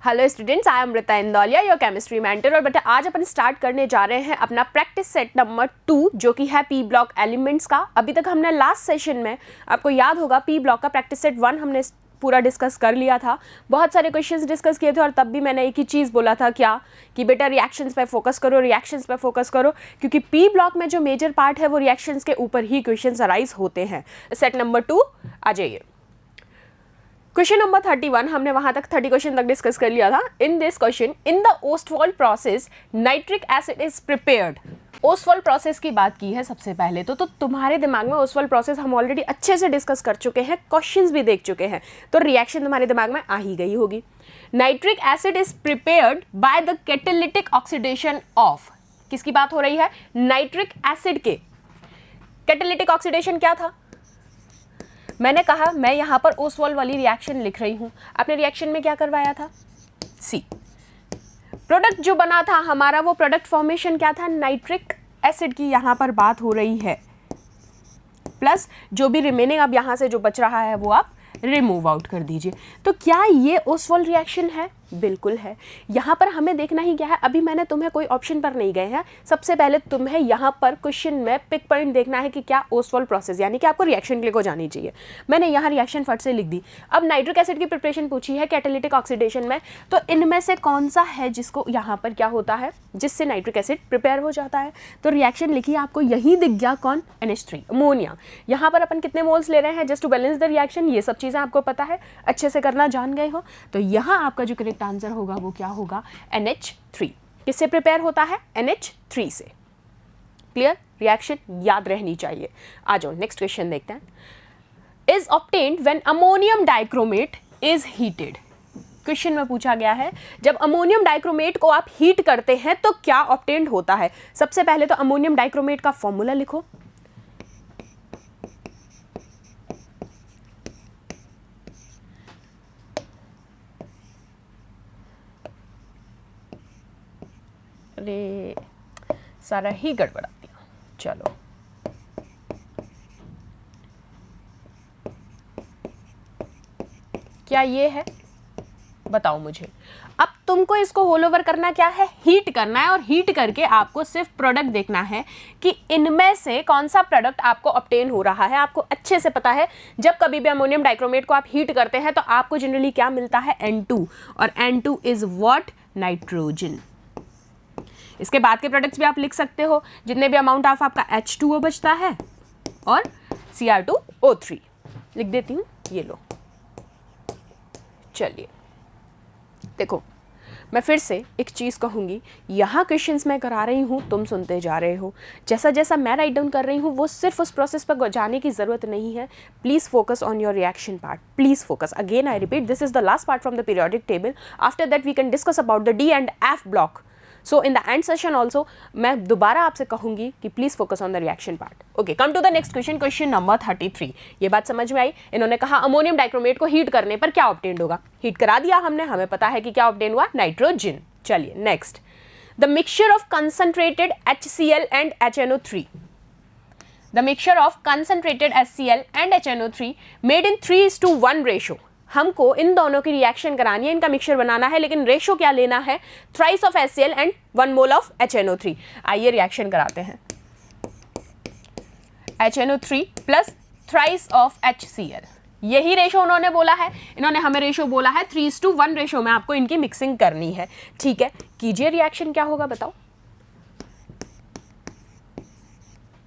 Hello students, I am Amrita Indauliya, your chemistry mentor. और बेटा आज अपन स्टार्ट करने जा रहे हैं अपना प्रैक्टिस सेट नंबर 2 जो कि है पी ब्लॉक एलिमेंट्स का। अभी तक हमने लास्ट सेशन में, आपको याद होगा, पी ब्लॉक का प्रैक्टिस सेट 1 हमने पूरा डिस्कस कर लिया था। बहुत सारे क्वेश्चंस डिस्कस किए थे और तब भी मैंने एक ही चीज़ बोला था, क्या कि बेटा रिएक्शंस पे फोकस करो, रिएक्शंस पे फोकस करो, क्योंकि पी ब्लॉक में जो मेजर पार्ट है वो रिएक्शंस के ऊपर ही क्वेश्चंस अराइज होते हैं। सेट नंबर 2 आ जाइए। क्वेश्चन नंबर 31, हमने वहां तक 30 क्वेश्चन तक डिस्कस कर लिया था। In this question, in the Ostwald process nitric acid is prepared. Ostwald process की बात की है सबसे पहले तो तुम्हारे दिमाग में ओस्टवाल्ड प्रोसेस हम ऑलरेडी अच्छे से डिस्कस कर चुके हैं, क्वेश्चंस भी देख चुके हैं, तो रिएक्शन तुम्हारे दिमाग में आ ही गई होगी। Nitric acid is prepared by the catalytic oxidation of, किसकी बात हो रही है? नाइट्रिक एसिड के। कैटालिटिक ऑक्सीडेशन क्या था? मैंने कहा मैं यहाँ पर ओस्वाल्ड वाली रिएक्शन लिख रही हूँ। आपने रिएक्शन में क्या करवाया था? सी। प्रोडक्ट जो बना था हमारा, वो प्रोडक्ट फॉर्मेशन क्या था? नाइट्रिक एसिड की यहाँ पर बात हो रही है, प्लस जो भी रिमेनिंग अब यहाँ से जो बच रहा है वो आप रिमूव आउट कर दीजिए। तो क्या ये ओस्वाल्ड रिएक्शन है? बिल्कुल है। यहाँ पर हमें देखना ही क्या है, अभी मैंने तुम्हें कोई ऑप्शन पर नहीं गए हैं, सबसे पहले तुम्हें यहाँ पर क्वेश्चन में पिक पॉइंट देखना है कि क्या ओस्वाल्ड प्रोसेस, यानी कि आपको रिएक्शन क्लिक हो जानी चाहिए। मैंने यहाँ रिएक्शन फट से लिख दी। अब नाइट्रिक एसिड की प्रिपरेशन पूछी है कैटालिटिक ऑक्सीडेशन में, तो इनमें से कौन सा है जिसको यहाँ पर क्या होता है, जिससे नाइट्रिक एसिड प्रिपेयर हो जाता है? तो रिएक्शन लिखी आपको, यही दिख गया, कौन? NH3 ammonia. यहाँ पर अपन कितने मोल्स ले रहे हैं just to balance the reaction, ये सब चीज़ें आपको पता है, अच्छे से करना जान गए हो। तो यहाँ आपका जो करेक्ट आंसर होगा वो क्या होगा? NH3। किससे प्रिपेयर होता है? NH3 से। क्लियर? रिएक्शन याद रहनी चाहिए। आ जाओ नेक्स्ट क्वेश्चन देखते हैं। Is obtained when ammonium dichromate is heated. Question में पूछा गया है जब अमोनियम डाइक्रोमेट को आप हीट करते हैं तो क्या ऑब्टेन्ड होता है? सबसे पहले तो अमोनियम डाइक्रोमेट का फॉर्मूला लिखो। अरे सारा ही गड़बड़ा दिया। चलो क्या ये है? बताओ मुझे। अब तुमको इसको होल ओवर करना क्या है? हीट करना है, और हीट करके आपको सिर्फ प्रोडक्ट देखना है कि इनमें से कौन सा प्रोडक्ट आपको ऑब्टेन हो रहा है। आपको अच्छे से पता है जब कभी भी अमोनियम डाइक्रोमेट को आप हीट करते हैं तो आपको जनरली क्या मिलता है? N2, और N2 इज व्हाट? नाइट्रोजन। इसके बाद के प्रोडक्ट्स भी आप लिख सकते हो, जितने भी अमाउंट ऑफ आपका H2O बचता है और Cr2O3 लिख देती हूँ, ये लो। चलिए देखो, मैं फिर से एक चीज़ कहूँगी, यहाँ क्वेश्चंस मैं करा रही हूँ, तुम सुनते जा रहे हो। जैसा जैसा मैं राइट डाउन कर रही हूँ वो सिर्फ उस प्रोसेस पर जाने की ज़रूरत नहीं है। Please focus on your reaction part, please focus. Again I repeat, this is the last part from the periodic table. After that we can discuss about the D and F block. So in the end session also मैं दोबारा आपसे कहूंगी कि please focus on the reaction part. Okay, come to the next question, question number 33। ये बात समझ में आई? इन्होंने कहा अमोनियम डाइक्रोमेट को हीट करने पर क्या ऑब्टेन्ड होगा। हीट करा दिया हमने, हमें पता है कि क्या ऑब्टेन हुआ? नाइट्रोजन। चलिए next, the mixture of concentrated HCl and HNO3। The mixture of concentrated HCl and HNO3 made in 3:1 ratio. हमको इन दोनों की रिएक्शन करानी है, इनका मिक्सचर बनाना है, लेकिन रेशो क्या लेना है? Thrice of HCl and 1 mole of HNO3। आइए रिएक्शन कराते हैं। HNO3 plus thrice of HCl, यही रेशो उन्होंने बोला है। इन्होंने हमें रेशो बोला है 3:1 रेशो में आपको इनकी मिक्सिंग करनी है। ठीक है, कीजिए रिएक्शन क्या होगा बताओ।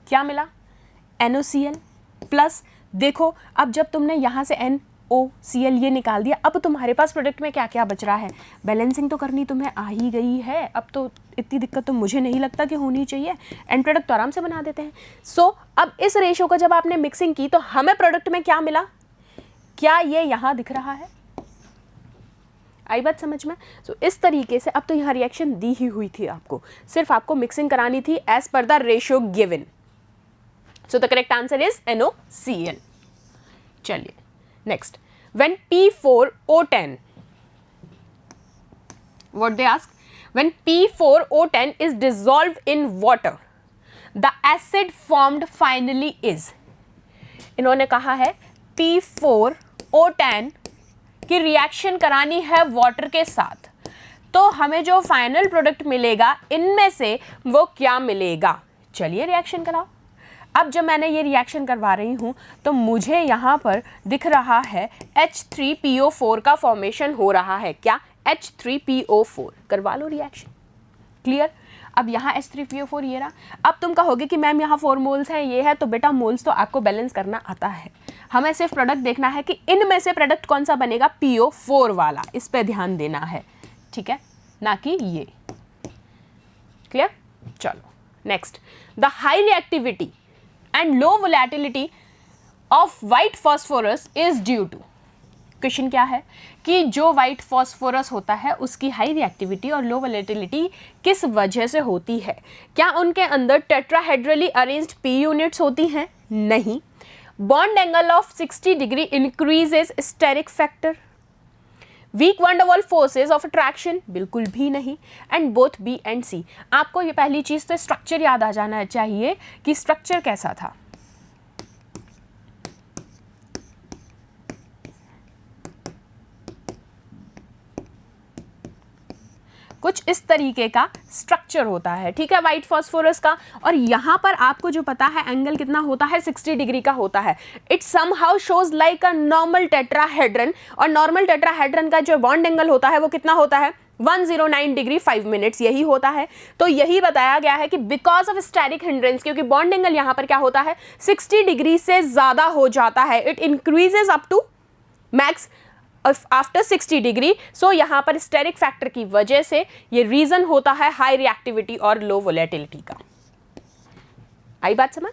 क्या मिला? NOCl प्लस, देखो अब जब तुमने यहाँ से NOCl ये निकाल दिया, अब तुम्हारे पास प्रोडक्ट में क्या क्या बच रहा है? बैलेंसिंग तो करनी तुम्हें आ ही गई है, अब तो इतनी दिक्कत तो मुझे नहीं लगता कि होनी चाहिए। एंड प्रोडक्ट तो आराम से बना देते हैं। सो अब इस रेशो को जब आपने मिक्सिंग की तो हमें प्रोडक्ट में क्या मिला? क्या ये यहाँ दिख रहा है? आई बात समझ में? सो इस तरीके से अब तो यहाँ रिएक्शन दी ही हुई थी आपको, सिर्फ आपको मिक्सिंग करानी थी as per the ratio given. So the correct answer is NOCl। चलिए next, when P4O10, what they ask, when P4O10 is dissolved in water, the acid formed finally is। इन्होंने कहा है P4O10 की रिएक्शन करानी है water के साथ, तो हमें जो फाइनल प्रोडक्ट मिलेगा इनमें से वो क्या मिलेगा। चलिए रिएक्शन कराओ। अब जब मैंने ये रिएक्शन करवा रही हूँ तो मुझे यहाँ पर दिख रहा है H3PO4 का फॉर्मेशन हो रहा है। क्या? H3PO4। करवा लो रिएक्शन। क्लियर? अब यहाँ H3PO4 ये रहा। अब तुम कहोगे कि मैम यहाँ 4 मोल्स हैं, ये है, तो बेटा मोल्स तो आपको बैलेंस करना आता है। हमें सिर्फ प्रोडक्ट देखना है कि इनमें से प्रोडक्ट कौन सा बनेगा, PO4 वाला। इस पे ध्यान देना है, ठीक है, ना कि ये। क्लियर? चलो next, the high reactivity and low volatility of white phosphorus is due to. Question क्या है कि जो व्हाइट फॉस्फोरस होता है उसकी हाई रिएक्टिविटी और लो वोलेटिलिटी किस वजह से होती है। क्या उनके अंदर टेट्राहेड्रली अरेंज्ड पी यूनिट्स होती हैं? नहीं। Bond angle of 60 degree increases steric factor. Weak van der Waals forces of attraction? बिल्कुल भी नहीं। And both B and C. आपको ये पहली चीज तो स्ट्रक्चर याद आ जाना चाहिए कि स्ट्रक्चर कैसा था। कुछ इस तरीके का स्ट्रक्चर होता है, ठीक है, व्हाइट फॉस्फोरस का। और यहाँ पर आपको जो पता है एंगल कितना होता है, 60 डिग्री का होता है। It somehow shows like a normal tetrahedron. और नॉर्मल टेट्राहेड्रन का जो बॉन्ड एंगल होता है वो कितना होता है, 109 डिग्री 5 मिनट्स, यही होता है। तो यही बताया गया है कि बिकॉज ऑफ स्टेरिक हिंड्रेंस, क्योंकि बॉन्ड एंगल यहाँ पर क्या होता है, 60 डिग्री से ज़्यादा हो जाता है। It increases up to max after 60 degree. So यहाँ पर स्टेरिक फैक्टर की वजह से ये रीजन होता है हाई रिएक्टिविटी और लो वोलेटिलिटी का। आई बात समझ?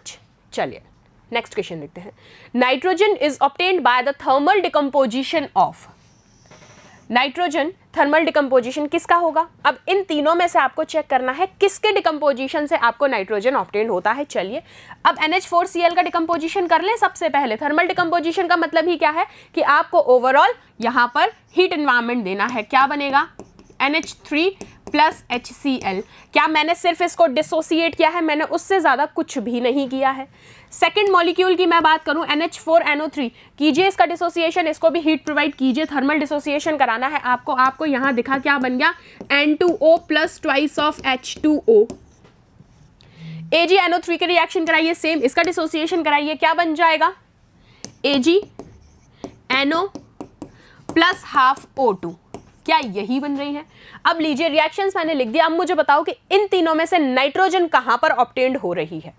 चलिए नेक्स्ट क्वेश्चन देखते हैं। Nitrogen is obtained by the thermal decomposition of. Nitrogen thermal decomposition किसका होगा? अब इन तीनों में से आपको चेक करना है किसके डिकम्पोजिशन से आपको नाइट्रोजन ऑब्टेन होता है। चलिए अब NH4Cl का डिकम्पोजिशन कर ले सबसे पहले। थर्मल डिकम्पोजिशन का मतलब ही क्या है कि आपको ओवरऑल यहाँ पर हीट एनवायरनमेंट देना है। क्या बनेगा, NH3 प्लस HCl। क्या मैंने सिर्फ इसको डिसोसिएट किया है? मैंने उससे ज़्यादा कुछ भी नहीं किया है। सेकेंड मॉलिक्यूल की मैं बात करूं, NH4NO3, कीजिए इसका डिसोसिएशन, इसको भी हीट प्रोवाइड कीजिए, थर्मल डिसोसिएशन कराना है आपको। आपको यहाँ दिखा क्या बन गया, N2O plus twice of H2O। AgNO3 के रिएक्शन कराइए, सेम इसका डिसोसिएशन कराइए, क्या बन जाएगा, AgNO प्लस हाफ O2। क्या यही बन रही है? अब लीजिए रिएक्शंस मैंने लिख दिया। अब मुझे बताओ कि इन तीनों में से नाइट्रोजन कहां पर ऑब्टेन्ड हो रही है।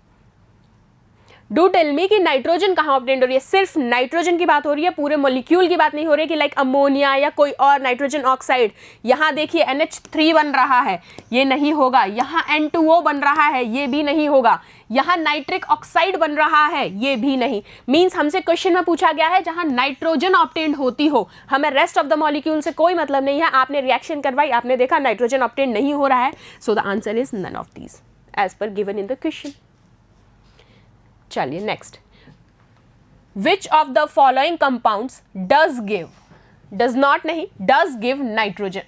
डू टेल मी कि नाइट्रोजन कहाँ ऑब्टेन्ड हो रही है। सिर्फ नाइट्रोजन की बात हो रही है, पूरे मॉलिक्यूल की बात नहीं हो रही कि लाइक अमोनिया या कोई और नाइट्रोजन ऑक्साइड। यहाँ देखिए NH3 बन रहा है, ये नहीं होगा। यहाँ N2O बन रहा है, ये भी नहीं होगा। यहाँ नाइट्रिक ऑक्साइड बन रहा है, ये भी नहीं। मीन्स हमसे क्वेश्चन में पूछा गया है जहाँ नाइट्रोजन ऑब्टेन्ड होती हो, हमें रेस्ट ऑफ द मॉलिक्यूल से कोई मतलब नहीं है। आपने रिएक्शन करवाई, आपने देखा नाइट्रोजन ऑब्टेन्ड नहीं हो रहा है, so the answer is none of these as per given in the question. चलिए next, which of the following compounds does give, does not नहीं, does give nitrogen.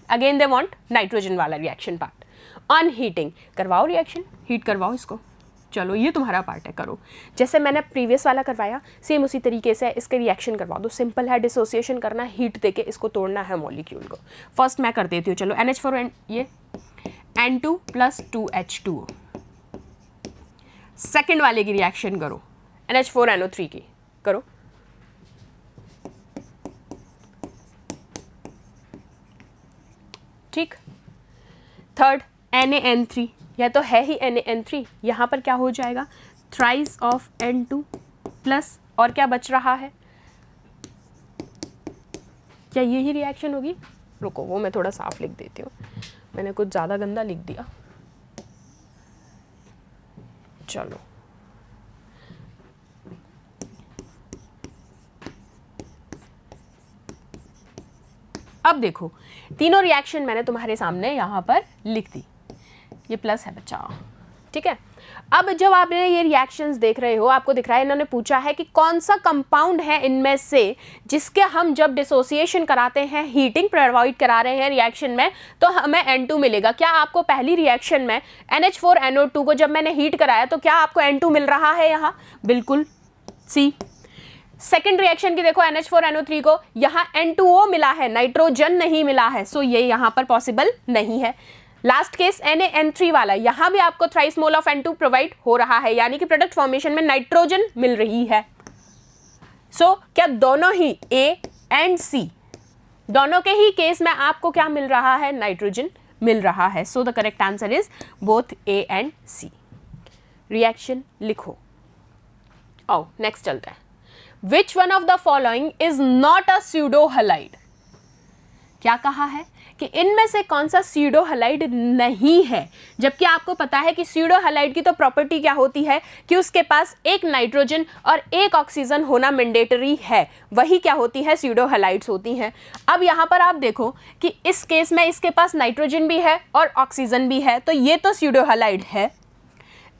Again they want nitrogen वाला reaction part. On heating करवाओ reaction, heat करवाओ इसको। चलो ये तुम्हारा part है, करो। जैसे मैंने प्रीवियस वाला करवाया सेम उसी तरीके से इसके रिएक्शन करवा दो। सिंपल है, डिसोसिएशन करना, हीट देके इसको तोड़ना है मॉलिक्यूल को। फर्स्ट मैं कर देती हूँ, चलो NH4 ये N2 प्लस 2H2O। सेकेंड वाले की रिएक्शन करो, NH4NO3 की करो। ठीक। थर्ड NaN3, यह तो है ही NaN3, यहाँ पर क्या हो जाएगा, थ्राइस ऑफ N2 प्लस, और क्या बच रहा है, क्या यही रिएक्शन होगी? रुको वो मैं थोड़ा साफ लिख देती हूँ, मैंने कुछ ज़्यादा गंदा लिख दिया। चलो अब देखो तीनों रिएक्शन मैंने तुम्हारे सामने यहाँ पर लिख दी, ये प्लस है बच्चा, ठीक है। अब जब आपने ये रिएक्शंस देख रहे हो, आपको दिख रहा है इन्होंने पूछा है कि कौन सा कंपाउंड है इनमें से जिसके हम जब डिसोसिएशन कराते हैं, हीटिंग प्रोवाइड करा रहे हैं रिएक्शन में, तो हमें N2 मिलेगा। क्या आपको पहली रिएक्शन में NH4NO2 को जब मैंने हीट कराया तो क्या आपको N2 मिल रहा है यहाँ? बिल्कुल सी। सेकेंड रिएक्शन की देखो NH4NO3 को, यहाँ N2O मिला है, नाइट्रोजन नहीं मिला है, सो ये यहाँ पर पॉसिबल नहीं है। लास्ट केस NaN3 वाला, यहाँ भी आपको thrice mole of N2 provide हो रहा है, यानी कि प्रोडक्ट फॉर्मेशन में नाइट्रोजन मिल रही है। सो क्या दोनों ही A एंड C, दोनों के ही केस में आपको क्या मिल रहा है? नाइट्रोजन मिल रहा है। So the correct answer is both A and C। Reaction लिखो। आओ नेक्स्ट चलते हैं। Which one of the following is not a pseudo halide? क्या कहा है कि इनमें से कौन सा स्यूडो हलाइड नहीं है, जबकि आपको पता है कि स्यूडो हलाइड की तो प्रॉपर्टी क्या होती है कि उसके पास एक नाइट्रोजन और एक ऑक्सीजन होना मैंडेटरी है, वही क्या होती है? स्यूडो हलाइड्स होती हैं। अब यहाँ पर आप देखो कि इस केस में इसके पास नाइट्रोजन भी है और ऑक्सीजन भी है, तो ये तो स्यूडो हलाइड है।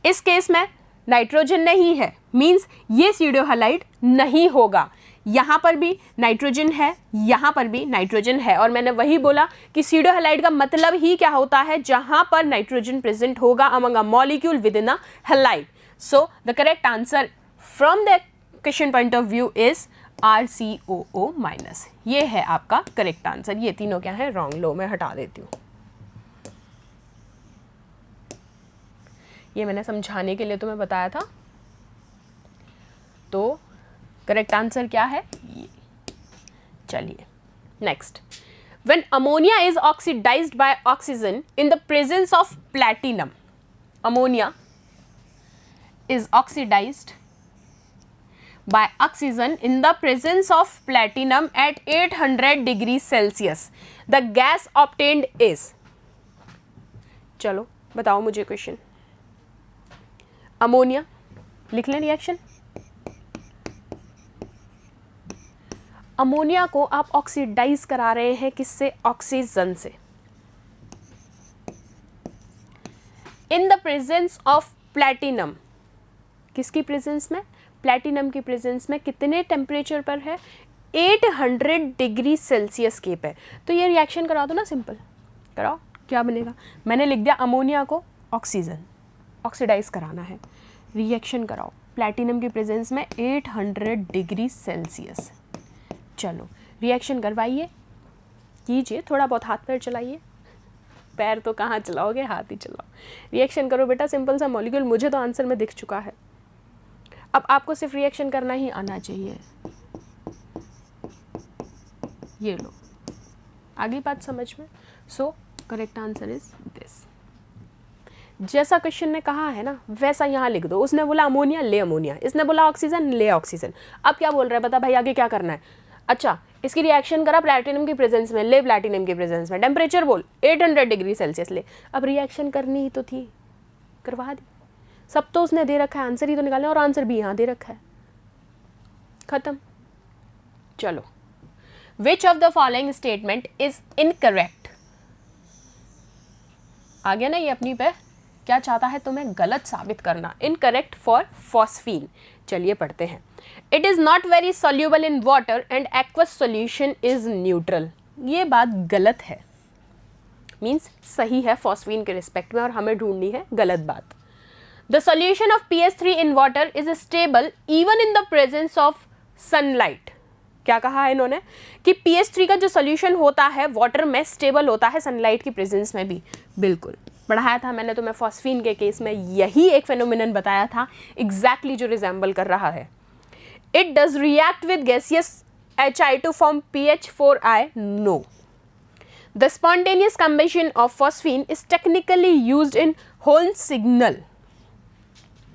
इस केस में नाइट्रोजन नहीं है, मींस ये स्यूडो हलाइड नहीं होगा। यहाँ पर भी नाइट्रोजन है, यहाँ पर भी नाइट्रोजन है, और मैंने वही बोला कि स्यूडो हलाइड का मतलब ही क्या होता है? जहाँ पर नाइट्रोजन प्रेजेंट होगा among a molecule with in a halide. So the correct answer from the question point of view is RCOO-। ये है आपका करेक्ट आंसर। ये तीनों क्या है? रॉन्ग। लो मैं हटा देती हूँ, ये मैंने समझाने के लिए तुम्हें बताया था। तो करेक्ट आंसर क्या है? ये। चलिए next. When ammonia is oxidised by oxygen in the presence of platinum, ammonia is oxidised by oxygen in the presence of platinum at 800 degrees Celsius. The gas obtained is, चलो बताओ मुझे question. Ammonia लिख लें reaction. Ammonia को आप oxidise करा रहे हैं किससे? ऑक्सीजन से। इन द प्रेजेंस ऑफ प्लैटिनम, किसकी प्रेजेंस में? प्लैटिनम की प्रेजेंस में। कितने टेम्परेचर पर है? 800 डिग्री सेल्सियस के पे। तो ये रिएक्शन करा दो ना, सिंपल कराओ। क्या बनेगा? मैंने लिख दिया अमोनिया को ऑक्सीजन ऑक्सीडाइज कराना है, रिएक्शन कराओ प्लैटिनम की प्रेजेंस में 800 डिग्री सेल्सियस। चलो रिएक्शन करवाइए, कीजिए, थोड़ा बहुत हाथ पैर चलाइए। पैर तो कहाँ चलाओगे, हाथ ही चलाओ। रिएक्शन करो बेटा, सिंपल सा मॉलिक्यूल। मुझे तो आंसर में दिख चुका है, अब आपको सिर्फ रिएक्शन करना ही आना चाहिए। ये लो, आगे बात समझ में। So correct answer is this. जैसा क्वेश्चन ने कहा है ना, वैसा यहाँ लिख दो। उसने बोला अमोनिया, ले अमोनिया। इसने बोला ऑक्सीजन, ले ऑक्सीजन। अब क्या बोल रहा है बता भाई, आगे क्या करना है? अच्छा, इसकी रिएक्शन करा प्लैटिनम की प्रेजेंस में, ले प्लैटिनम की प्रेजेंस में। टेम्परेचर बोल 800 डिग्री सेल्सियस ले। अब रिएक्शन करनी ही तो थी, करवा दी। सब तो उसने दे रखा है, आंसर ही तो निकालना, और आंसर भी यहाँ दे रखा है। खत्म। चलो, which of the following statement is incorrect? आ गया ना ये अपनी पे, क्या चाहता है तुम्हें गलत साबित करना। Incorrect for phosphine. चलिए पढ़ते हैं। It is not very soluble in water and aqueous solution is neutral. ये बात गलत है, मीन्स सही है फॉस्फीन के रिस्पेक्ट में, और हमें ढूंढनी है गलत बात। The solution of PS3 in water is stable even in the presence of sunlight. क्या कहा है इन्होंने कि PS3 का जो सोल्यूशन होता है वाटर में स्टेबल होता है सनलाइट की प्रेजेंस में भी। बिल्कुल पढ़ाया था मैंने तुम्हें फॉस्फीन के केस में, यही एक फेनोमेनन बताया था एग्जैक्टली जो रिजेंबल कर रहा है। It does react with gaseous HI to form PH4I? No. The spontaneous combustion of phosphine is technically used in Holmes signal.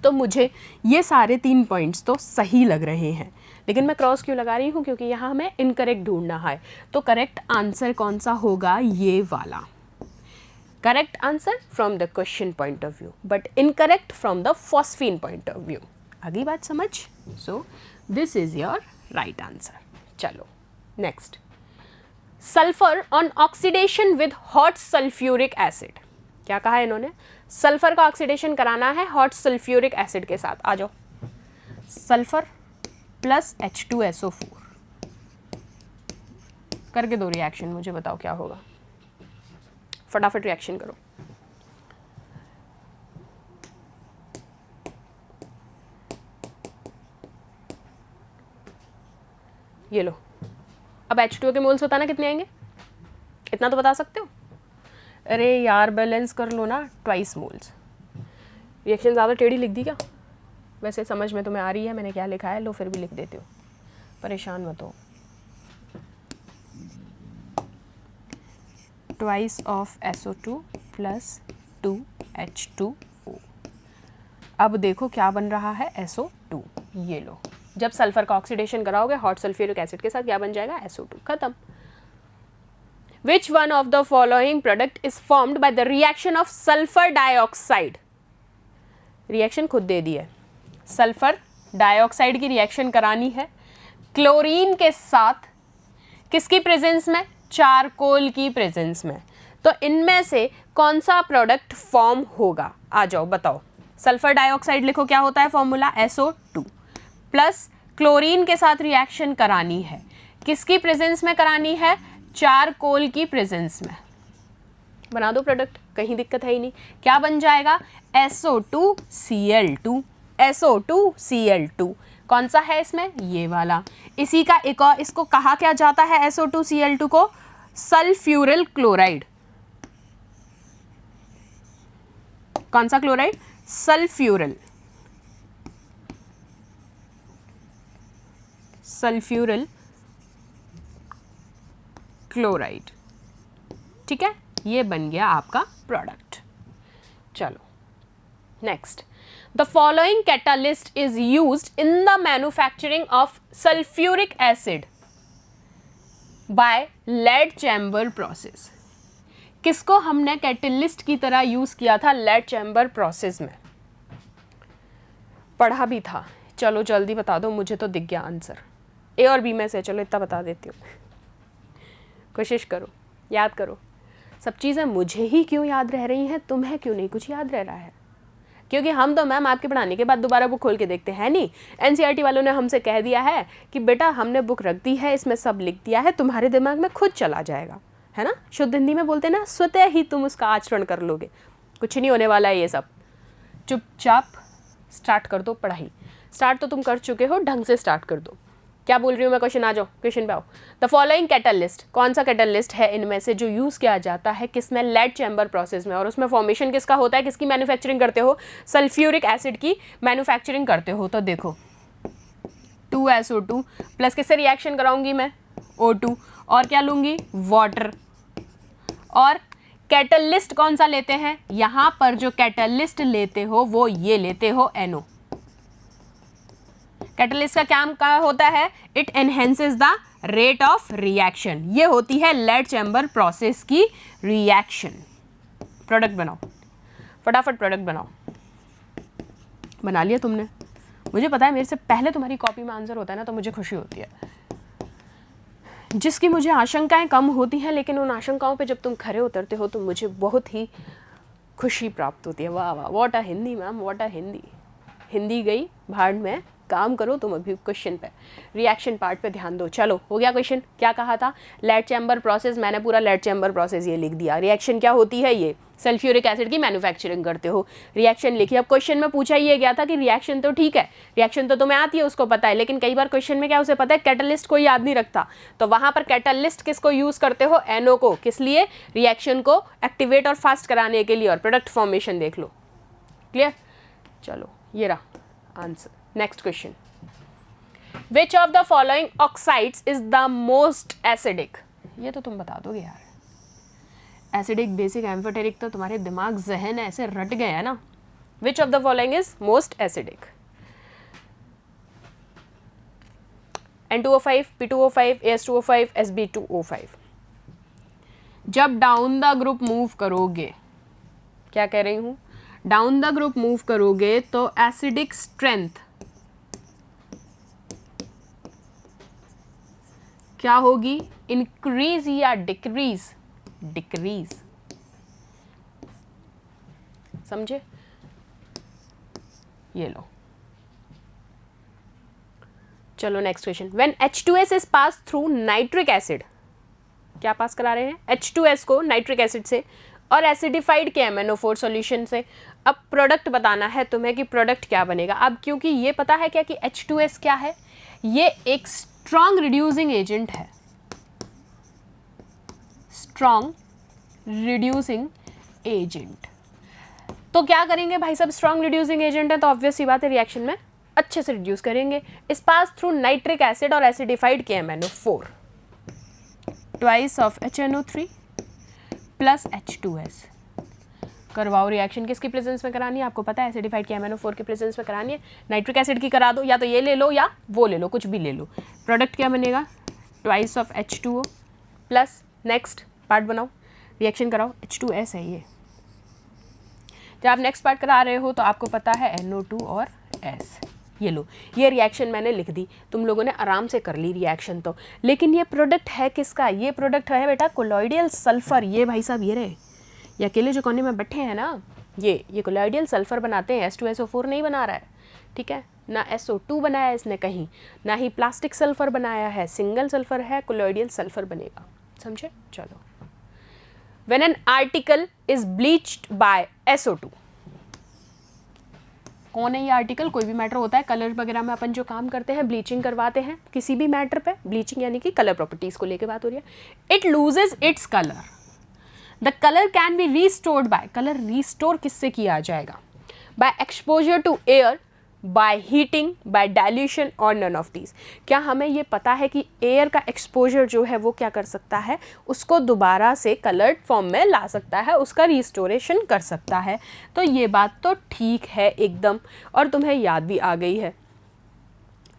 तो मुझे ये सारे 3 पॉइंट्स तो सही लग रहे हैं, लेकिन मैं क्रॉस क्यों लगा रही हूँ? क्योंकि यहाँ हमें इनकरेक्ट ढूंढना है। तो करेक्ट आंसर कौन सा होगा? ये वाला। Correct answer from the question point of view, but incorrect from the phosphine point of view. आगे बात समझ? So this is your right answer. चलो next. Sulphur on oxidation with hot sulphuric acid. क्या कहा है इन्होंने? सल्फर का oxidation कराना है हॉट सल्फ्यूरिक एसिड के साथ। आ जाओ, सल्फर प्लस H2SO4 करके दो रिएक्शन, मुझे बताओ क्या होगा। फटाफट रिएक्शन करो। ये लो। अब H2O के मोल्स बताना कितने आएंगे, इतना तो बता सकते हो। अरे यार बैलेंस कर लो ना, ट्वाइस मोल्स। रिएक्शन ज़्यादा टेढ़ी लिख दी क्या? वैसे समझ में तुम्हें आ रही है मैंने क्या लिखा है, लो फिर भी लिख देती हूँ, परेशान मत हो। Twice of SO2 plus 2H2O। अब देखो क्या बन रहा है, SO2। ये लो, जब सल्फर का ऑक्सीडेशन कराओगे हॉट सल्फ्यूरिक एसिड के साथ क्या बन जाएगा, SO2। खत्म। Which one of the following product is formed by the reaction of sulfur dioxide? Reaction खुद दे दी है, सल्फर डाइऑक्साइड की रिएक्शन करानी है क्लोरीन के साथ, किसकी प्रेजेंस में, चारकोल की प्रेजेंस में। तो इनमें से कौन सा प्रोडक्ट फॉर्म होगा, आ जाओ बताओ। सल्फर डाइऑक्साइड लिखो, क्या होता है फॉर्मूला, SO2 प्लस क्लोरीन के साथ रिएक्शन करानी है, किसकी प्रेजेंस में करानी है, चारकोल की प्रेजेंस में। बना दो प्रोडक्ट, कहीं दिक्कत है ही नहीं। क्या बन जाएगा, SO2Cl2। SO2Cl2 कौन सा है इसमें, ये वाला। इसी का एक और, इसको कहा क्या जाता है SO2Cl2 को, सल्फ्यूरिल क्लोराइड। कौन सा क्लोराइड, सल्फ्यूरिल क्लोराइड। ठीक है, ये बन गया आपका प्रोडक्ट। चलो next, the following catalyst is used in the manufacturing of sulphuric acid by lead chamber process. किसको हमने कैटलिस्ट की तरह यूज किया था, लेड चैम्बर प्रोसेस में। पढ़ा भी था, चलो जल्दी बता दो, मुझे तो दिख गया आंसर A और B में से। चलो इतना बता देती हूँ, कोशिश करो, याद करो। सब चीज़ें मुझे ही क्यों याद रह रही हैं, तुम्हें क्यों नहीं कुछ याद रह रहा है? क्योंकि हम तो मैम आपके पढ़ाने के बाद दोबारा बुक खोल के देखते हैं नहीं। NCERT वालों ने हमसे कह दिया है कि बेटा हमने बुक रख दी है, इसमें सब लिख दिया है, तुम्हारे दिमाग में खुद चला जाएगा, है ना। शुद्ध हिंदी में बोलते ना, स्वतः ही तुम उसका आचरण कर लोगे। कुछ नहीं होने वाला है ये सब, चुपचाप स्टार्ट कर दो पढ़ाई। स्टार्ट तो तुम कर चुके हो, ढंग से स्टार्ट कर दो। क्या बोल रही हूँ मैं, क्वेश्चन आ जाओ, क्वेश्चन पे आओ। द फॉलोइंग कैटलिस्ट, कौन सा कैटलिस्ट है इनमें से जो यूज़ किया जाता है किसमें, लेड चैम्बर प्रोसेस में। और उसमें फॉर्मेशन किसका होता है, किसकी मैन्युफैक्चरिंग करते हो, सल्फ्यूरिक एसिड की मैन्युफैक्चरिंग करते हो। तो देखो 2SO2 प्लस किससे रिएक्शन कराऊंगी मैं, O2, और क्या लूँगी, वाटर। और कैटलिस्ट कौन सा लेते हैं, यहाँ पर जो कैटलिस्ट लेते हो वो ये लेते हो, NO। कैटलिस्ट का काम क्या होता है, it enhances the rate of reaction. ये होती है लेड चैम्बर प्रोसेस की रिएक्शन। प्रोडक्ट बनाओ, फटाफट प्रोडक्ट बनाओ। बना लिया तुमने, मुझे पता है मेरे से पहले तुम्हारी कॉपी में आंसर होता है ना, तो मुझे खुशी होती है। जिसकी मुझे आशंकाएं कम होती हैं, लेकिन उन आशंकाओं पे जब तुम खरे उतरते हो तो मुझे बहुत ही खुशी प्राप्त होती है। वाह वाह, what a Hindi ma'am, what a Hindi. Hindi गई भाड़ में, काम करो तुम अभी क्वेश्चन पे, रिएक्शन पार्ट पे ध्यान दो। चलो हो गया क्वेश्चन, क्या कहा था, लेड चैम्बर प्रोसेस, मैंने पूरा लेड चैम्बर प्रोसेस ये लिख दिया। रिएक्शन क्या होती है, ये सल्फ्यूरिक एसिड की मैन्युफैक्चरिंग करते हो, रिएक्शन लिखी। अब क्वेश्चन में पूछा ये गया था कि रिएक्शन तो ठीक है, रिएक्शन तो तुम्हें आती है, उसको पता है, लेकिन कई बार क्वेश्चन में क्या उसे पता है, कैटलिस्ट कोई याद नहीं रखता। तो वहां पर कैटलिस्ट किसको यूज करते हो, NO को। किस लिए, रिएक्शन को एक्टिवेट और फास्ट कराने के लिए, और प्रोडक्ट फॉर्मेशन देख लो। क्लियर, चलो ये रहा answer. Next question, Which of the following oxides is the most acidic? ये तो तुम बता दोगे यार, एसिडिक, बेसिक, एम्फोटेरिक तो तुम्हारे दिमाग जहन ऐसे रट गए हैं ना। Which of the following is most acidic? N2O5, P2O5, AS2O5, Sb2O5। जब डाउन द ग्रुप मूव करोगे, क्या कह रही हूँ, डाउन द ग्रुप मूव करोगे तो एसिडिक स्ट्रेंथ क्या होगी, इंक्रीज या डिक्रीज, डिक्रीज। समझे, ये लो। चलो next question, when H2S is pass through nitric acid, क्या पास करा रहे हैं, H2S को नाइट्रिक एसिड से और एसिडिफाइड के MnO4 सॉल्यूशन से। अब प्रोडक्ट बताना है तुम्हें कि प्रोडक्ट क्या बनेगा। अब क्योंकि ये पता है क्या कि H2S क्या है, ये एक स्ट्रॉन्ग रिड्यूसिंग एजेंट है, स्ट्रॉन्ग रिड्यूसिंग एजेंट। तो क्या करेंगे भाई साहब, स्ट्रॉन्ग रिड्यूसिंग एजेंट है तो ऑब्वियस सी बात है रिएक्शन में अच्छे से रिड्यूस करेंगे। इस पास थ्रू नाइट्रिक एसिड और acidified KMnO4 twice of HNO3 plus H2S। करवाओ रिएक्शन किसकी प्रेजेंस में करानी है, आपको पता है एसिडिफाइड KMnO4 की प्रेजेंस में करानी है। नाइट्रिक एसिड की करा दो, या तो ये ले लो या वो ले लो, कुछ भी ले लो। प्रोडक्ट क्या बनेगा, twice of H2O plus next part बनाओ, रिएक्शन कराओ, H2S है ये। जब आप नेक्स्ट पार्ट करा रहे हो तो आपको पता है NO2 और S, ये लो। ये रिएक्शन मैंने लिख दी, तुम लोगों ने आराम से कर ली रिएक्शन तो। लेकिन ये प्रोडक्ट है किसका, ये प्रोडक्ट है बेटा कोलॉइडियल सल्फर। ये भाई साहब ये रहे, ये अकेले जो कोने में बैठे हैं ना, ये कोलॉइडियल सल्फर बनाते हैं, H2SO4 नहीं बना रहा है, ठीक है ना, SO2 बनाया है इसने कहीं, ना ही प्लास्टिक सल्फर बनाया है, सिंगल सल्फर है, कोलॉइडियल सल्फर बनेगा, समझे। चलो, when an article is bleached by SO2, कौन है ये आर्टिकल, कोई भी मैटर होता है, कलर वगैरह में अपन जो काम करते हैं, ब्लीचिंग करवाते हैं किसी भी मैटर पे, ब्लीचिंग यानी कि कलर प्रॉपर्टीज को लेके बात हो रही है। It loses its colour, the colour can be restored by, colour restore किससे किया जाएगा, by exposure to air, by heating, by dilution और नन ऑफ दीज। क्या हमें ये पता है कि एयर का एक्सपोजर जो है वो क्या कर सकता है, उसको दोबारा से कलर्ड फॉर्म में ला सकता है, उसका रिस्टोरेशन कर सकता है। तो ये बात तो ठीक है एकदम, और तुम्हें याद भी आ गई है।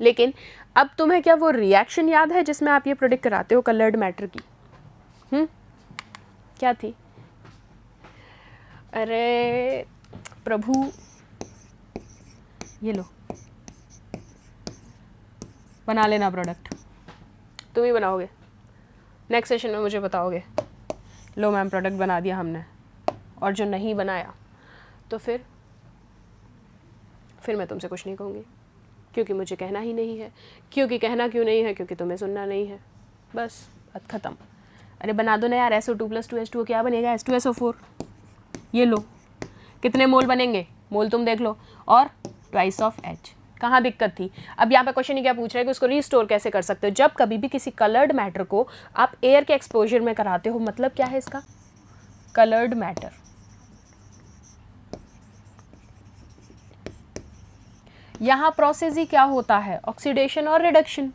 लेकिन अब तुम्हें क्या वो रिएक्शन याद है जिसमें आप ये प्रोडिक्ट कराते हो कलर्ड मैटर की? क्या थी? अरे प्रभु, ये लो, बना लेना प्रोडक्ट, तुम ही बनाओगे, नेक्स्ट सेशन में मुझे बताओगे, लो मैम प्रोडक्ट बना दिया हमने। और जो नहीं बनाया तो फिर मैं तुमसे कुछ नहीं कहूँगी, क्योंकि मुझे कहना ही नहीं है। क्योंकि कहना क्यों नहीं है, क्योंकि तुम्हें सुनना नहीं है, बस बात ख़त्म। अरे बना दो ना यार, SO2 + 2H2O क्या बनेगा, H2SO4। ये लो, कितने मोल बनेंगे, मोल तुम देख लो, और ट्वाइस ऑफ H। कहाँ दिक्कत थी? अब यहाँ पे क्वेश्चन ही क्या पूछ रहा है कि उसको रीस्टोर कैसे कर सकते हो। जब कभी भी किसी कलर्ड मैटर को आप एयर के एक्सपोजर में कराते हो, मतलब क्या है इसका, कलर्ड मैटर। यहाँ प्रोसेस ही क्या होता है, ऑक्सीडेशन और रिडक्शन,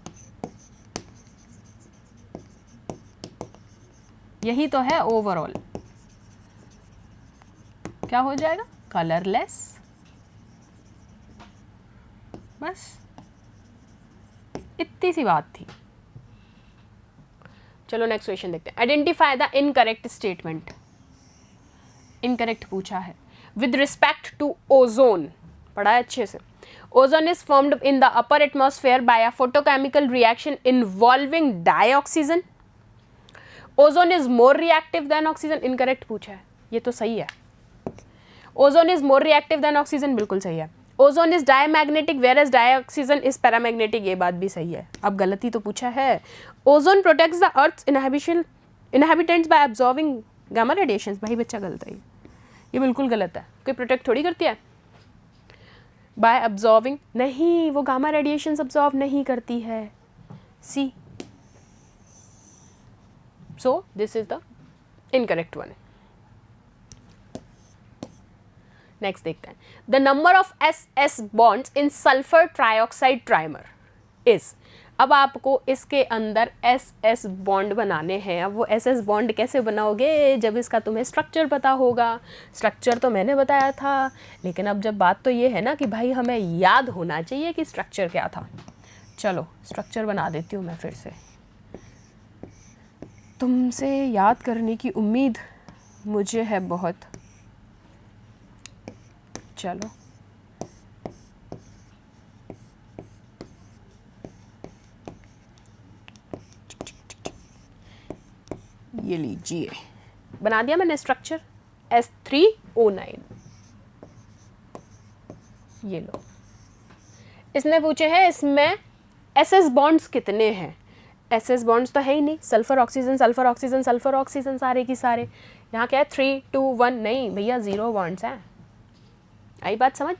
यही तो है ओवरऑल। क्या हो जाएगा, कलरलेस, बस इतनी सी बात थी। चलो नेक्स्ट क्वेश्चन देखते हैं। Identify the incorrect statement. Incorrect पूछा है विद रिस्पेक्ट टू ओजोन, पढ़ा है अच्छे से। Ozone is formed in the upper atmosphere by a photochemical reaction involving dioxygen. Ozone is more reactive than oxygen, incorrect पूछा है, ये तो सही है। Ozone is more reactive than oxygen, बिल्कुल सही है। Ozone is diamagnetic whereas dioxygen is paramagnetic, ये बात भी सही है। अब गलती तो पूछा है। Ozone protects the earth's inhabitants by absorbing gamma radiations, भाई बच्चा गलत है, ये बिल्कुल गलत है। कोई प्रोटेक्ट थोड़ी करती है बाय अब्सॉर्बिंग, नहीं, वो गामा रेडिएशंस अब्सॉर्ब नहीं करती है। See, so this is the incorrect one. Next देखते हैं। The number of SS bonds in sulphur trioxide trimer is. अब आपको इसके अंदर SS बॉन्ड बनाने हैं। अब वो SS बॉन्ड कैसे बनाओगे, जब इसका तुम्हें स्ट्रक्चर पता होगा। स्ट्रक्चर तो मैंने बताया था, लेकिन अब जब बात तो ये है ना कि भाई हमें याद होना चाहिए कि स्ट्रक्चर क्या था। चलो स्ट्रक्चर बना देती हूँ मैं फिर से, तुमसे याद करने की उम्मीद मुझे है बहुत। चलो ये लीजिए, बना दिया मैंने स्ट्रक्चर S3O9। ये लो, इसने पूछे हैं इसमें SS बॉन्ड्स कितने हैं। SS बॉन्ड्स तो है ही नहीं, sulphur oxygen sulphur oxygen sulphur oxygen सारे की सारे। यहाँ क्या है 3 2 1, नहीं भैया 0 बॉन्ड्स हैं। आई बात समझ,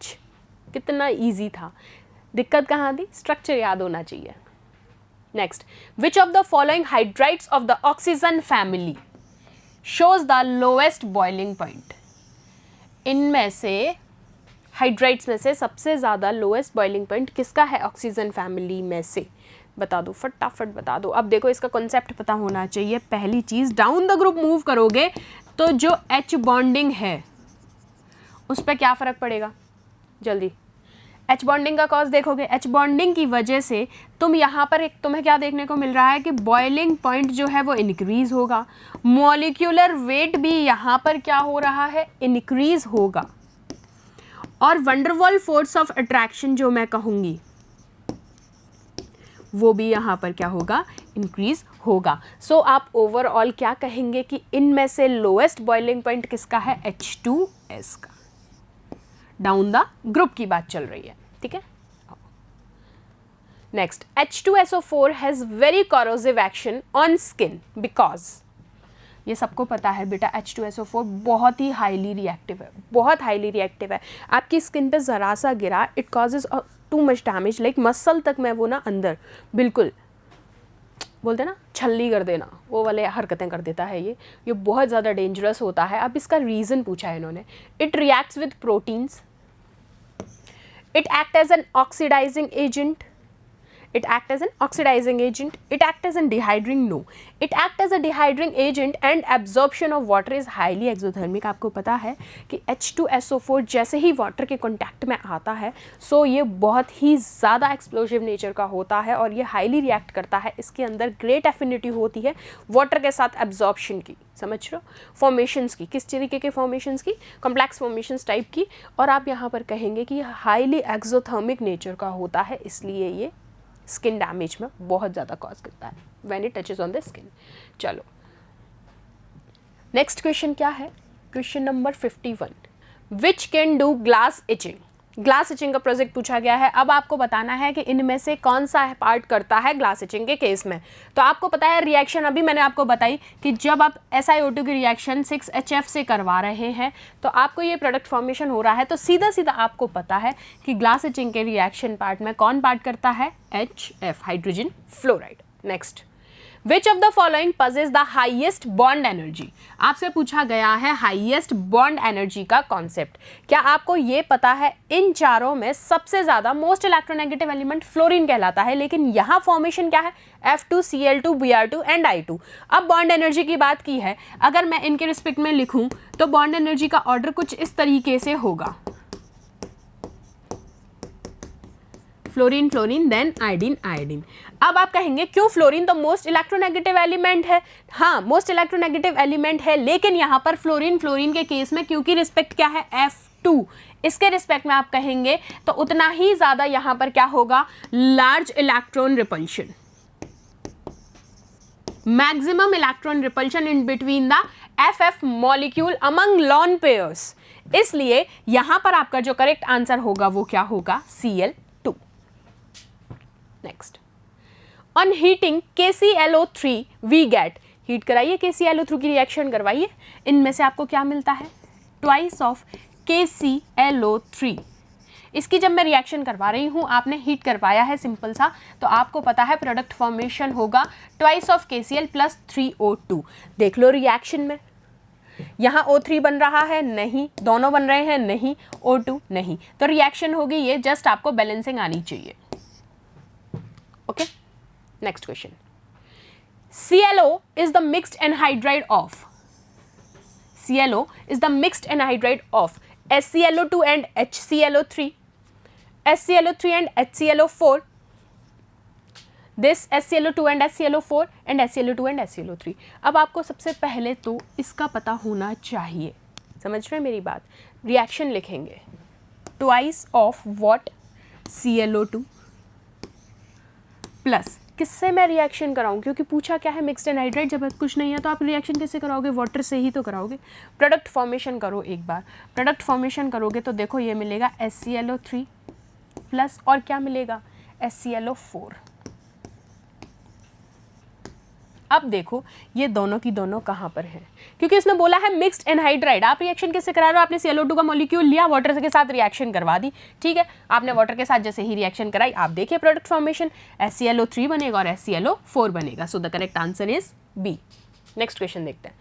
कितना इजी था। दिक्कत कहाँ थी, स्ट्रक्चर याद होना चाहिए। Next, which of the following hydrides of the oxygen family shows the lowest boiling point? इनमें से हाइड्राइड्स में से सबसे ज़्यादा लोएस्ट बॉइलिंग पॉइंट किसका है ऑक्सीजन फैमिली में से? बता दो, फटाफट बता दो। अब देखो इसका कॉन्सेप्ट पता होना चाहिए। पहली चीज़, डाउन द ग्रुप मूव करोगे तो जो H बॉन्डिंग है उस पर क्या फ़र्क पड़ेगा? जल्दी, H बॉन्डिंग का कॉज देखोगे। H बॉन्डिंग की वजह से तुम यहाँ पर एक तुम्हें क्या देखने को मिल रहा है कि बॉइलिंग पॉइंट जो है वो इंक्रीज़ होगा, मॉलिक्यूलर वेट भी यहाँ पर क्या हो रहा है? इंक्रीज़ होगा, और वंडरवॉल फोर्स ऑफ अट्रैक्शन जो मैं कहूँगी वो भी यहाँ पर क्या होगा? इंक्रीज होगा। सो आप ओवरऑल क्या कहेंगे कि इनमें से लोएस्ट बॉइलिंग पॉइंट किसका है? H2S का। डाउन द ग्रुप की बात चल रही है, ठीक है। Next, H2SO4 has very corrosive action on skin because, ये सबको पता है बेटा, H2SO4 बहुत ही हाईली रिएक्टिव है, बहुत हाईली रिएक्टिव है। आपकी स्किन पे ज़रा सा गिरा, it causes too much damage, like muscle तक में वो ना अंदर बिल्कुल बोलते हैं ना छल्ली कर देना, वो वाले हरकतें कर देता है ये बहुत ज़्यादा डेंजरस होता है। अब इसका रीज़न पूछा है इन्होंने। It reacts with proteins, it act as an oxidising agent, it act as an oxidizing agent, it act as a dehydrating, no, it act as a dehydrating agent and absorption of water is highly exothermic। आपको पता है कि H2SO4 जैसे ही water के contact में आता है सो ये बहुत ही ज़्यादा एक्सप्लोजिव नेचर का होता है और ये हाईली रिएक्ट करता है। इसके अंदर ग्रेट एफिनिटी होती है वाटर के साथ एब्जॉर्प्शन की, समझ रहे हो, फॉर्मेशंस की, किस तरीके के फॉर्मेशंस की? कॉम्प्लेक्स फॉर्मेशंस टाइप की। और आप यहाँ पर कहेंगे कि ये हाईली एक्सोथर्मिक नेचर का होता है, इसलिए ये स्किन डैमेज में बहुत ज़्यादा कॉज करता है when it touches on the skin. चलो नेक्स्ट क्वेश्चन क्या है? Question number 51, which can do glass etching? Glass etching का प्रोजेक्ट पूछा गया है। अब आपको बताना है कि इनमें से कौन सा पार्ट करता है ग्लास इचिंग के केस में। तो आपको पता है रिएक्शन अभी मैंने आपको बताई कि जब आप SiO2 की रिएक्शन 6HF से करवा रहे हैं तो आपको ये प्रोडक्ट फॉर्मेशन हो रहा है, तो सीधा सीधा आपको पता है कि ग्लास इचिंग के रिएक्शन पार्ट में कौन पार्ट करता है? HF, hydrogen fluoride. Next, which of the following possess the highest bond energy? आपसे पूछा गया है हाइएस्ट बॉन्ड एनर्जी का कॉन्सेप्ट। क्या आपको ये पता है इन चारों में सबसे ज्यादा मोस्ट इलेक्ट्रोनेगेटिव एलिमेंट फ्लोरीन कहलाता है, लेकिन यहाँ फॉर्मेशन क्या है? F2Cl2 Br2 and I2। अब बॉन्ड एनर्जी की बात की है, अगर मैं इनके रिस्पेक्ट में लिखूं तो बॉन्ड एनर्जी का ऑर्डर कुछ इस तरीके से होगा, fluorine fluorine then iodine iodine. अब आप कहेंगे क्यों फ्लोरीन तो मोस्ट इलेक्ट्रोनेगेटिव एलिमेंट है। हाँ मोस्ट इलेक्ट्रोनेगेटिव एलिमेंट है, लेकिन यहाँ पर फ्लोरीन फ्लोरीन के केस में क्योंकि रिस्पेक्ट क्या है? F2, इसके रिस्पेक्ट में आप कहेंगे तो उतना ही ज्यादा यहाँ पर क्या होगा? Large electron repulsion, maximum electron repulsion in between the FF molecule among lawn pairs. इसलिए यहां पर आपका जो करेक्ट आंसर होगा वो क्या होगा? Cl2। Next, on heating KClO3 we get, heat कराइए KClO3 की रिएक्शन करवाइए, इनमें से आपको क्या मिलता है? Twice of KClO3। इसकी जब मैं रिएक्शन करवा रही हूँ, आपने हीट करवाया है सिंपल सा, तो आपको पता है प्रोडक्ट फॉर्मेशन होगा twice of KCl plus 3O2। देख लो रिएक्शन में, यहाँ O3 बन रहा है नहीं, दोनों बन रहे हैं नहीं, O2 नहीं, तो रिएक्शन होगी ये, जस्ट आपको बैलेंसिंग आनी चाहिए। Okay, next question, ClO is the mixed anhydride of, ClO is the mixed anhydride of SClO2 and HClO3, SClO3 and HClO4, this SClO2 and SClO4 and SClO2 and SClO3। अब आपको सबसे पहले तो इसका पता होना चाहिए, समझ रहे हैं मेरी बात? रिएक्शन लिखेंगे twice of what? ClO2 plus किससे मैं रिएक्शन कराऊं, क्योंकि पूछा क्या है? Mixed anhydride. जब कुछ नहीं है तो आप रिएक्शन कैसे कराओगे? वाटर से ही तो कराओगे। प्रोडक्ट फॉर्मेशन करो एक बार, प्रोडक्ट फॉर्मेशन करोगे तो देखो ये मिलेगा SClO3 प्लस और क्या मिलेगा? SClO4। अब देखो ये दोनों की दोनों कहाँ पर हैं, क्योंकि इसने बोला है मिक्स्ड एनहाइड्राइड। आप रिएक्शन किससे करा रहे हो, आपने ClO2 का मॉलिक्यूल लिया, वाटर के साथ रिएक्शन करवा दी, ठीक है। आपने वाटर के साथ जैसे ही रिएक्शन कराई, आप देखिए प्रोडक्ट फॉर्मेशन, HClO3 बनेगा और HClO4 बनेगा। So the correct answer is B. Next question देखते हैं।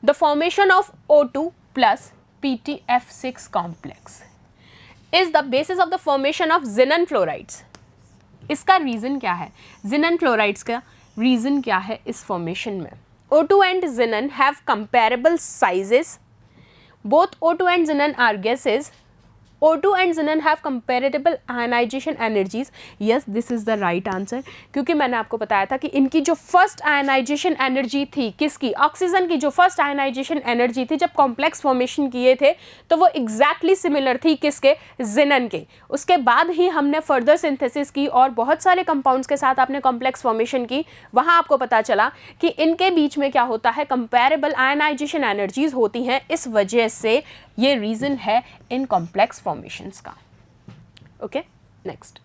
The formation of O2 plus PTF6 complex is the basis of the formation of xenon fluorides. इसका रीजन क्या है, जिनन फ्लोराइड्स का रीजन क्या है इस फॉर्मेशन में। O2 and xenon have comparable sizes. Both O2 and xenon are gases. O2 and xenon have comparable ionization energies. Yes, this is the right answer. क्योंकि मैंने आपको बताया था कि इनकी जो फर्स्ट आयनाइजेशन एनर्जी थी, किसकी, ऑक्सीजन की जो फर्स्ट आयनाइजेशन एनर्जी थी जब कॉम्प्लेक्स फॉर्मेशन किए थे, तो वो एग्जैक्टली सिमिलर थी किसके, xenon के। उसके बाद ही हमने फर्दर सिंथेसिस की और बहुत सारे कंपाउंड्स के साथ आपने कॉम्प्लेक्स फॉर्मेशन की। वहाँ आपको पता चला कि इनके बीच में क्या होता है, कंपेरेबल आयनाइजेशन एनर्जीज होती हैं। इस वजह से ये रीजन है इन कॉम्प्लेक्स फॉर्मेशंस का। Okay, next,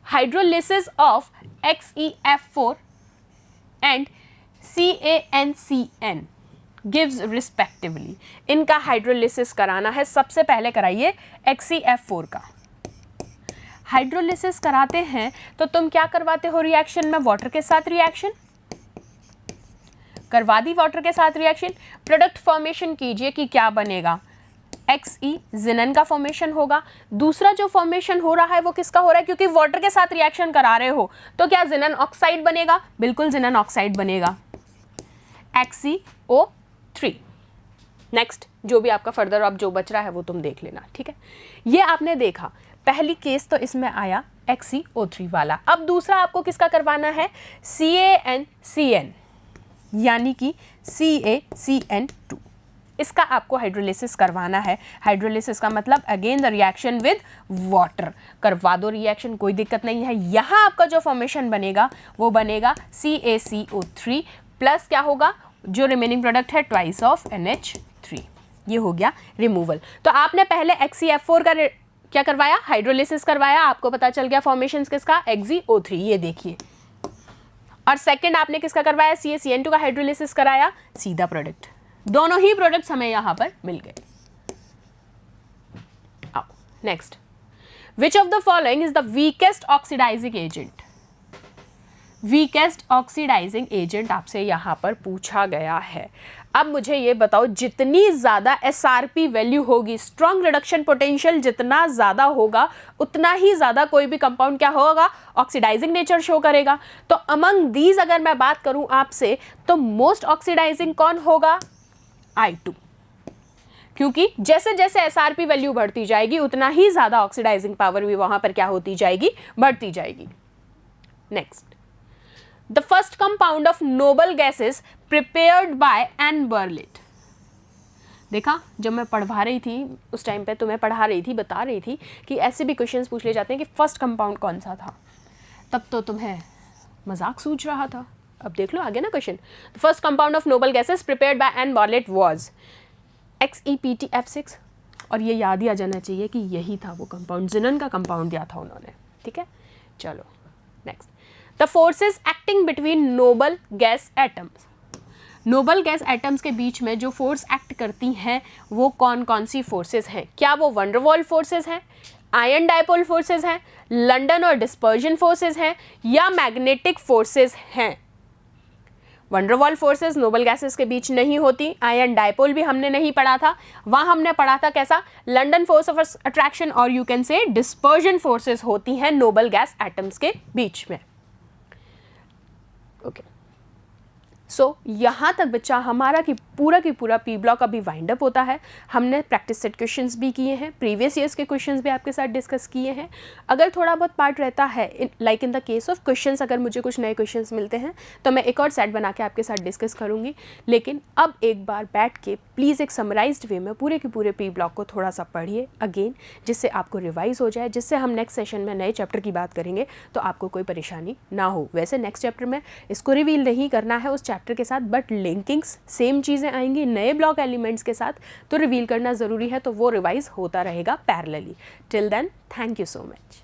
hydrolysis of XeF4 and CaNCN gives respectively. इनका हाइड्रोलिसिस कराना है, सबसे पहले कराइए XeF4 का। हाइड्रोलिसिस कराते हैं तो तुम क्या करवाते हो रिएक्शन में, वाटर के साथ रिएक्शन करवा दी, वाटर के साथ रिएक्शन, प्रोडक्ट फॉर्मेशन कीजिए कि क्या बनेगा, Xe जिनन का फॉर्मेशन होगा। दूसरा जो फॉर्मेशन हो रहा है वो किसका हो रहा है, क्योंकि वाटर के साथ रिएक्शन करा रहे हो तो क्या जिनन ऑक्साइड बनेगा, बिल्कुल जिनन ऑक्साइड बनेगा, XeO3। नेक्स्ट, जो भी आपका फर्दर अब जो बच रहा है वो तुम देख लेना, ठीक है। ये आपने देखा, पहली केस तो इसमें आया XeO3 वाला। अब दूसरा आपको किसका करवाना है, CaNCN यानी कि CaCN2। इसका आपको हाइड्रोलिसिस करवाना है। हाइड्रोलिसिस का मतलब again the reaction with water. करवा दो रिएक्शन, कोई दिक्कत नहीं है। यहाँ आपका जो फॉर्मेशन बनेगा वो बनेगा CaCO3 प्लस क्या होगा, जो रिमेनिंग प्रोडक्ट है ट्वाइस ऑफ NH3। ये हो गया रिमूवल। तो आपने पहले XeF4 का क्या करवाया, हाइड्रोलिसिस करवाया, आपको पता चल गया फॉर्मेशन किसका, XeO3, ये देखिए। और सेकंड आपने किसका करवाया, CaCN2 का हाइड्रोलिसिस कराया, सीधा प्रोडक्ट। दोनों ही प्रोडक्ट्स हमें यहां पर मिल गए। आओ next, which of the following is the weakest oxidising agent. Weakest oxidising agent आपसे यहां पर पूछा गया है। अब मुझे ये बताओ, जितनी ज़्यादा SRP वैल्यू होगी, स्ट्रॉन्ग रिडक्शन पोटेंशियल जितना ज़्यादा होगा, उतना ही ज़्यादा कोई भी कंपाउंड क्या होगा, ऑक्सीडाइजिंग नेचर शो करेगा। तो अमंग दीज अगर मैं बात करूं आपसे, तो मोस्ट ऑक्सीडाइजिंग कौन होगा, I2। क्योंकि जैसे जैसे SRP वैल्यू बढ़ती जाएगी उतना ही ज़्यादा ऑक्सीडाइजिंग पावर भी वहाँ पर क्या होती जाएगी, बढ़ती जाएगी। Next, the first compound of noble gases prepared by N Bartlett. देखा, जब मैं पढ़वा रही थी उस टाइम पे, तो मैं पढ़ा रही थी, बता रही थी कि ऐसे भी क्वेश्चंस पूछ ले जाते हैं कि फर्स्ट कंपाउंड कौन सा था, तब तो तुम्हें मजाक सूझ रहा था। अब देख लो आगे ना question, the first compound of noble gases prepared by N Bartlett was XePTF6। और ये याद ही आ जाना चाहिए कि यही था वो कंपाउंड, जिनन का कंपाउंड दिया था उन्होंने, ठीक है। चलो next, the forces acting between noble gas atoms. Noble gas atoms के बीच में जो फोर्स एक्ट करती हैं वो कौन कौन सी फोर्सेस हैं, क्या वो वंडर वॉल फोर्सेस हैं, आयन डायपोल फोर्सेस हैं, लंदन और डिस्पर्जन फोर्सेस हैं, या मैग्नेटिक फोर्सेस हैं। वंडरवॉल फोर्सेस नोबल गैसेस के बीच नहीं होती, आयन डायपोल भी हमने नहीं पढ़ा था, वहाँ हमने पढ़ा था कैसा, लंदन फोर्स ऑफ अट्रैक्शन और you can say dispersion forces होती हैं नोबल गैस एटम्स के बीच में। ओके, सो यहाँ तक बच्चा हमारा कि पूरा पी ब्लॉक अभी वाइंड अप होता है। हमने प्रैक्टिस सेट क्वेश्चंस भी किए हैं, प्रीवियस ईयर्स के क्वेश्चंस भी आपके साथ डिस्कस किए हैं। अगर थोड़ा बहुत पार्ट रहता है, like in the case of questions, अगर मुझे कुछ नए क्वेश्चंस मिलते हैं तो मैं एक और सेट बना के आपके साथ डिस्कस करूँगी। लेकिन अब एक बार बैठ के प्लीज़ एक समराइज्ड वे में पूरे के पूरे पी ब्लॉक को थोड़ा सा पढ़िए अगेन, जिससे आपको रिवाइज हो जाए, जिससे हम नेक्स्ट सेशन में नए चैप्टर की बात करेंगे तो आपको कोई परेशानी ना हो। वैसे नेक्स्ट चैप्टर में इसको रिवील नहीं करना है उस चैप्टर के साथ, बट लिंकिंग्स सेम चीज़ें आएंगी नए ब्लॉक एलिमेंट्स के साथ, तो रिवील करना ज़रूरी है, तो वो रिवाइज होता रहेगा parallelly. Till then, thank you so much.